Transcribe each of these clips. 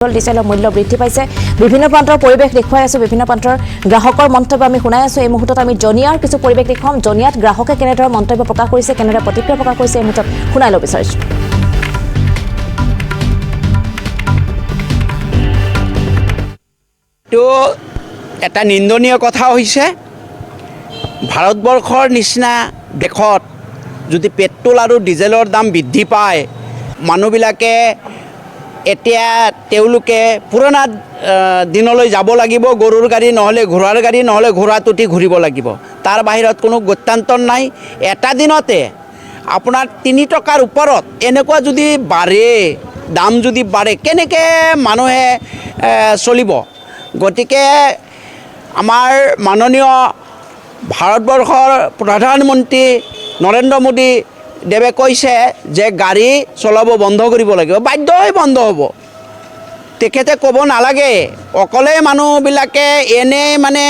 ডিজেলৰ মূল্য বৃদ্ধি পাইছে বিভিন্ন প্ৰান্তৰ পৰিৱেশ দেখুৱাই আছো বিভিন্ন প্ৰান্তৰ গ্ৰাহকৰ মন্তব্য আমি শুনাই আছো এই মুহূৰ্তত আমি জনিয়াৰ কিছু পৰিৱেশ দেখুৱাম জনিয়াত গ্ৰাহকে কেনেদৰে মন্তব্য প্ৰকাশ কৰিছে কেনেদৰে প্ৰতিক্ৰিয়া প্ৰকাশ কৰিছে এই মুহূৰ্তত শুনাই লব বিচাৰিছো তো এটা নিন্দনীয় কথা হৈছে ভাৰতবৰ্ষৰ নিচিনা দেশত যদি পেট্ৰল আৰু ডিজেলৰ দাম বৃদ্ধি পায় মানুহবিলাকে এতিয়া তেওঁলোকে পুৰণা দিনলৈ যাব লাগিব গৰুৰ গাড়ী নহ'লে ঘোঁৰাৰ গাড়ী নহ'লে ঘোঁৰাত উঠি ঘূৰিব লাগিব তাৰ বাহিৰত কোনো গত্যান্তৰ নাই এটা দিনতে আপোনাৰ 3 টকাৰ ওপৰত এনেকুৱা যদি বাঢ়ে দাম যদি বাঢ়ে কেনেকৈ মানুহে চলিব গতিকে আমাৰ মাননীয় ভাৰতবৰ্ষৰ প্ৰধানমন্ত্ৰী নৰেন্দ্ৰ মোদী দেৱে কৈছে যে গাড়ী চলাব বন্ধ কৰিব লাগিব বাধ্য হৈ বন্ধ হ'ব তেখেতে ক'ব নালাগে অকলে মানুহবিলাকে এনে মানে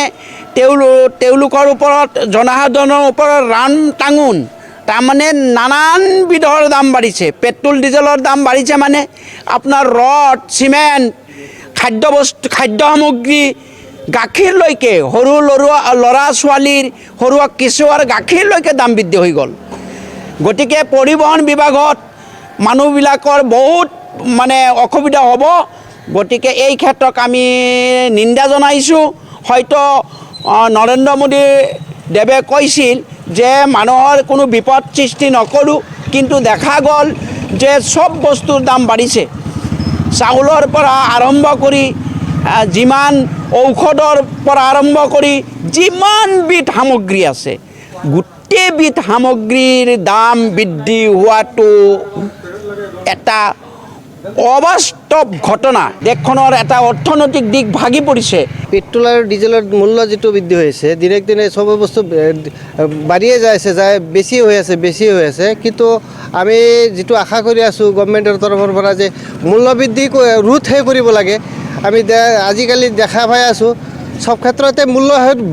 তেওঁলোকৰ ওপৰত জনসাধাৰণৰ ওপৰত ৰান টাঙোন তাৰমানে নানান বিধৰ দাম বাঢ়িছে পেট্ৰল ডিজেলৰ দাম বাঢ়িছে মানে আপোনাৰ ৰড চিমেণ্ট খাদ্য সামগ্ৰী গাখীৰলৈকে সৰু ল'ৰা ছোৱালীৰ সৰুৱা কেঁচুৱাৰ গাখীৰলৈকে দাম বৃদ্ধি হৈ গ'ল গতিকে পৰিবহণ বিভাগত মানুহবিলাকৰ বহুত মানে অসুবিধা হ'ব গতিকে এই ক্ষেত্ৰত আমি নিন্দা জনাইছোঁ হয়তো নৰেন্দ্ৰ মোদী দেৱে কৈছিল যে মানুহৰ কোনো বিপদ সৃষ্টি নকৰোঁ কিন্তু দেখা গ'ল যে চব বস্তুৰ দাম বাঢ়িছে চাউলৰ পৰা আৰম্ভ কৰি যিমান ঔষধৰ পৰা আৰম্ভ কৰি যিমানবিধ সামগ্ৰী আছে গোটেইবিধ সামগ্ৰীৰ দাম বৃদ্ধি হোৱাটো এটা অবাস্তৱ ঘটনা দেশখনৰ এটা অৰ্থনৈতিক দিশ ভাগি পৰিছে পেট্ৰল আৰু ডিজেলৰ মূল্য যিটো বৃদ্ধি হৈছে দিনক দিনে সব বস্তু বাঢ়িয়ে যাইছে বেছি হৈ আছে কিন্তু আমি যিটো আশা কৰি আছোঁ গভৰ্ণমেণ্টৰ তৰফৰ পৰা যে মূল্য বৃদ্ধি ৰোধহে কৰিব লাগে আমি আজিকালি দেখা পাই আছোঁ সব ক্ষেত্ৰতে মূল্য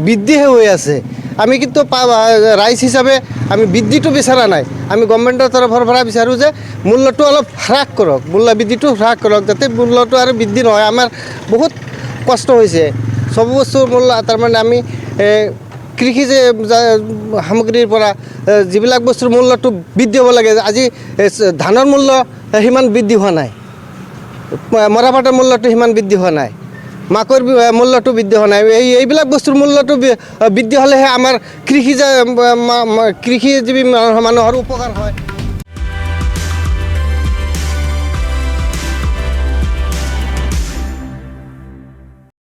বৃদ্ধিহে হৈ আছে আমি কিন্তু ৰাইজ হিচাপে আমি বৃদ্ধিটো বিচৰা নাই আমি গভৰ্ণমেণ্টৰ তৰফৰ পৰা বিচাৰোঁ যে মূল্যটো অলপ হ্ৰাস কৰক মূল্য বৃদ্ধিটো হ্ৰাস কৰক যাতে মূল্যটো আৰু বৃদ্ধি নহয় আমাৰ বহুত কষ্ট হৈছে সব বস্তুৰ মূল্য তাৰমানে আমি কৃষি যে সামগ্ৰীৰ পৰা যিবিলাক বস্তুৰ মূল্যটো বৃদ্ধি হ'ব লাগে আজি ধানৰ মূল্য সিমান বৃদ্ধি হোৱা নাই মৰাপাটৰ মূল্যটো সিমান বৃদ্ধি হোৱা নাই মাকৰ মূল্যটো বৃদ্ধি হোৱা নাই এইবিলাক বস্তুৰ মূল্যটো বৃদ্ধি হ'লেহে আমাৰ কৃষিজীৱী মানুহৰ উপকাৰ হয়